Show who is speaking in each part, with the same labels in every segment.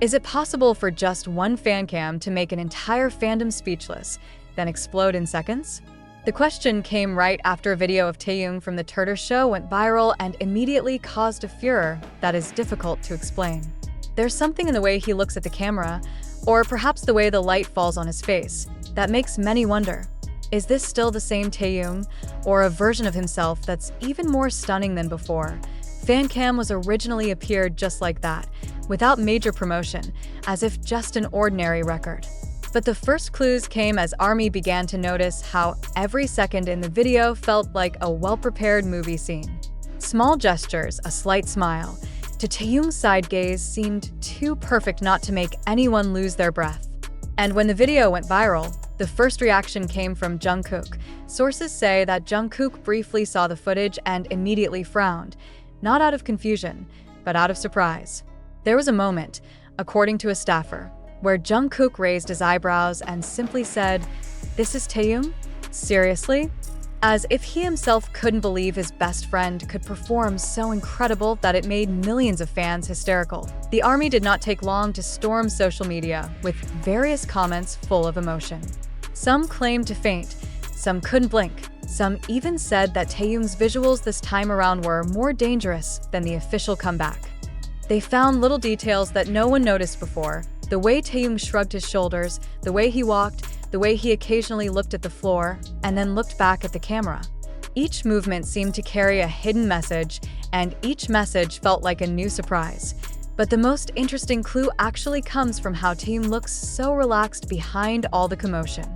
Speaker 1: Is it possible for just one fan cam to make an entire fandom speechless, then explode in seconds? The question came right after a video of Taehyung from the TIRTIR show went viral and immediately caused a furor that is difficult to explain. There's something in the way he looks at the camera, or perhaps the way the light falls on his face, that makes many wonder, is this still the same Taehyung, or a version of himself that's even more stunning than before? Fancam was originally appeared just like that, without major promotion, as if just an ordinary record. But the first clues came as ARMY began to notice how every second in the video felt like a well-prepared movie scene. Small gestures, a slight smile, to Taehyung's side gaze seemed too perfect not to make anyone lose their breath. And when the video went viral, the first reaction came from Jungkook. Sources say that Jungkook briefly saw the footage and immediately frowned, not out of confusion, but out of surprise. There was a moment, according to a staffer, where Jungkook raised his eyebrows and simply said, "This is Taehyung? Seriously?" As if he himself couldn't believe his best friend could perform so incredible that it made millions of fans hysterical. The ARMY did not take long to storm social media with various comments full of emotion. Some claimed to faint, some couldn't blink, some even said that Taehyung's visuals this time around were more dangerous than the official comeback. They found little details that no one noticed before, the way Taehyung shrugged his shoulders, the way he walked, the way he occasionally looked at the floor and then looked back at the camera. Each movement seemed to carry a hidden message, and each message felt like a new surprise. But the most interesting clue actually comes from how Taehyung looks so relaxed behind all the commotion.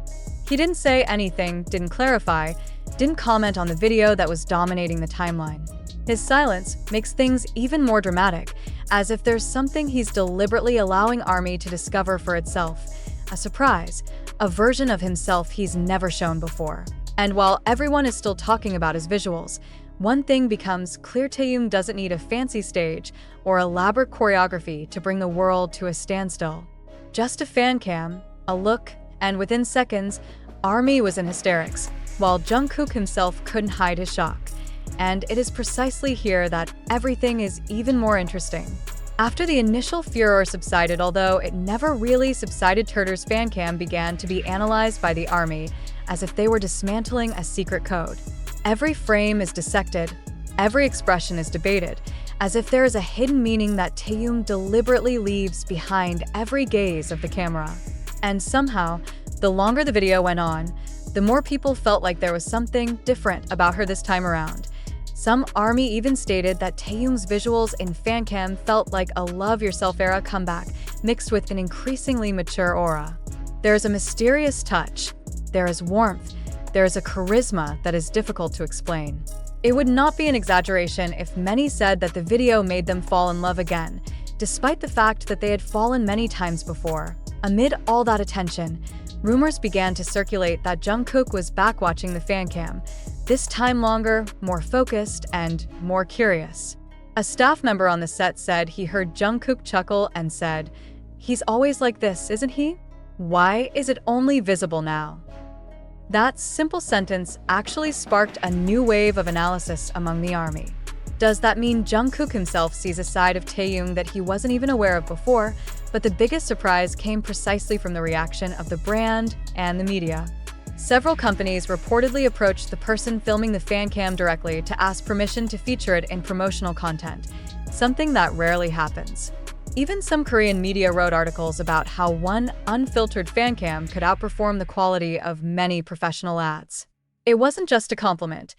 Speaker 1: He didn't say anything, didn't clarify, didn't comment on the video that was dominating the timeline. His silence makes things even more dramatic, as if there's something he's deliberately allowing ARMY to discover for itself. A surprise, a version of himself he's never shown before. And while everyone is still talking about his visuals, one thing becomes clear: Taehyung doesn't need a fancy stage or elaborate choreography to bring the world to a standstill. Just a fan cam, a look, and within seconds, ARMY was in hysterics, while Jungkook himself couldn't hide his shock. And it is precisely here that everything is even more interesting. After the initial furor subsided, although it never really subsided, TIRTIR's fancam began to be analyzed by the ARMY as if they were dismantling a secret code. Every frame is dissected, every expression is debated, as if there is a hidden meaning that Taehyung deliberately leaves behind every gaze of the camera. And somehow, the longer the video went on, the more people felt like there was something different about her this time around. Some ARMY even stated that Taehyung's visuals in Fancam felt like a Love Yourself era comeback, mixed with an increasingly mature aura. There is a mysterious touch, there is warmth, there is a charisma that is difficult to explain. It would not be an exaggeration if many said that the video made them fall in love again, despite the fact that they had fallen many times before. Amid all that attention, rumors began to circulate that Jungkook was back watching the fancam, this time longer, more focused, and more curious. A staff member on the set said he heard Jungkook chuckle and said, "He's always like this, isn't he? Why is it only visible now?" That simple sentence actually sparked a new wave of analysis among the ARMY. Does that mean Jungkook himself sees a side of Taehyung that he wasn't even aware of before? But the biggest surprise came precisely from the reaction of the brand and the media. Several companies reportedly approached the person filming the fancam directly to ask permission to feature it in promotional content, something that rarely happens. Even some Korean media wrote articles about how one unfiltered fancam could outperform the quality of many professional ads. It wasn't just a compliment.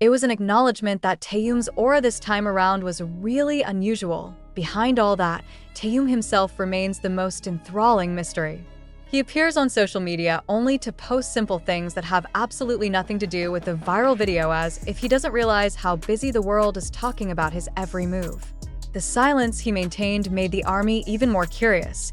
Speaker 1: It was an acknowledgement that Taehyung's aura this time around was really unusual. Behind all that, Taehyung himself remains the most enthralling mystery. He appears on social media only to post simple things that have absolutely nothing to do with the viral video, as if he doesn't realize how busy the world is talking about his every move. The silence he maintained made the ARMY even more curious.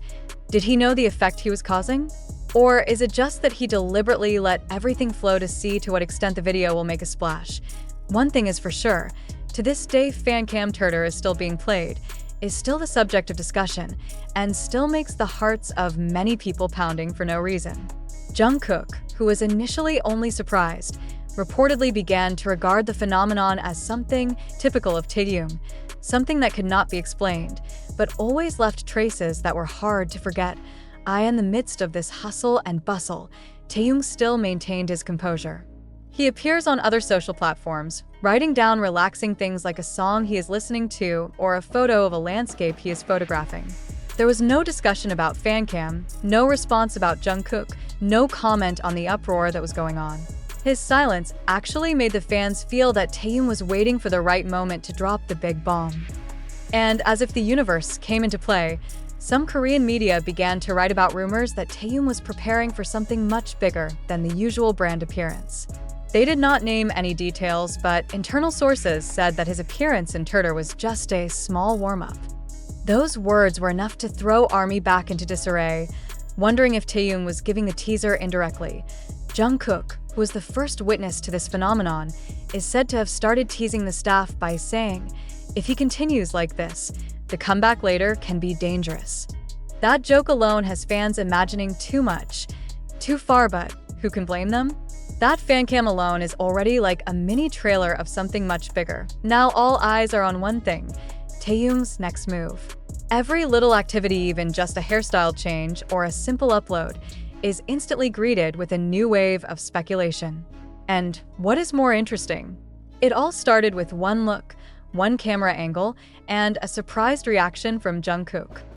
Speaker 1: Did he know the effect he was causing? Or is it just that he deliberately let everything flow to see to what extent the video will make a splash? One thing is for sure, to this day Fancam TIRTIR is still being played, is still the subject of discussion, and still makes the hearts of many people pounding for no reason. Jungkook, who was initially only surprised, reportedly began to regard the phenomenon as something typical of Taehyung, something that could not be explained, but always left traces that were hard to forget. In the midst of this hustle and bustle, Taehyung still maintained his composure. He appears on other social platforms, writing down relaxing things like a song he is listening to or a photo of a landscape he is photographing. There was no discussion about Fancam, no response about Jungkook, no comment on the uproar that was going on. His silence actually made the fans feel that Taehyung was waiting for the right moment to drop the big bomb. And as if the universe came into play, some Korean media began to write about rumors that Taehyung was preparing for something much bigger than the usual brand appearance. They did not name any details, but internal sources said that his appearance in TIRTIR was just a small warm-up. Those words were enough to throw ARMY back into disarray, wondering if Taehyung was giving a teaser indirectly. Jungkook, who was the first witness to this phenomenon, is said to have started teasing the staff by saying, "If he continues like this, the comeback later can be dangerous." That joke alone has fans imagining too much, too far, but who can blame them? That fancam alone is already like a mini trailer of something much bigger. Now all eyes are on one thing: Taehyung's next move. Every little activity, even just a hairstyle change or a simple upload, is instantly greeted with a new wave of speculation. And what is more interesting? It all started with one look, one camera angle, and a surprised reaction from Jungkook.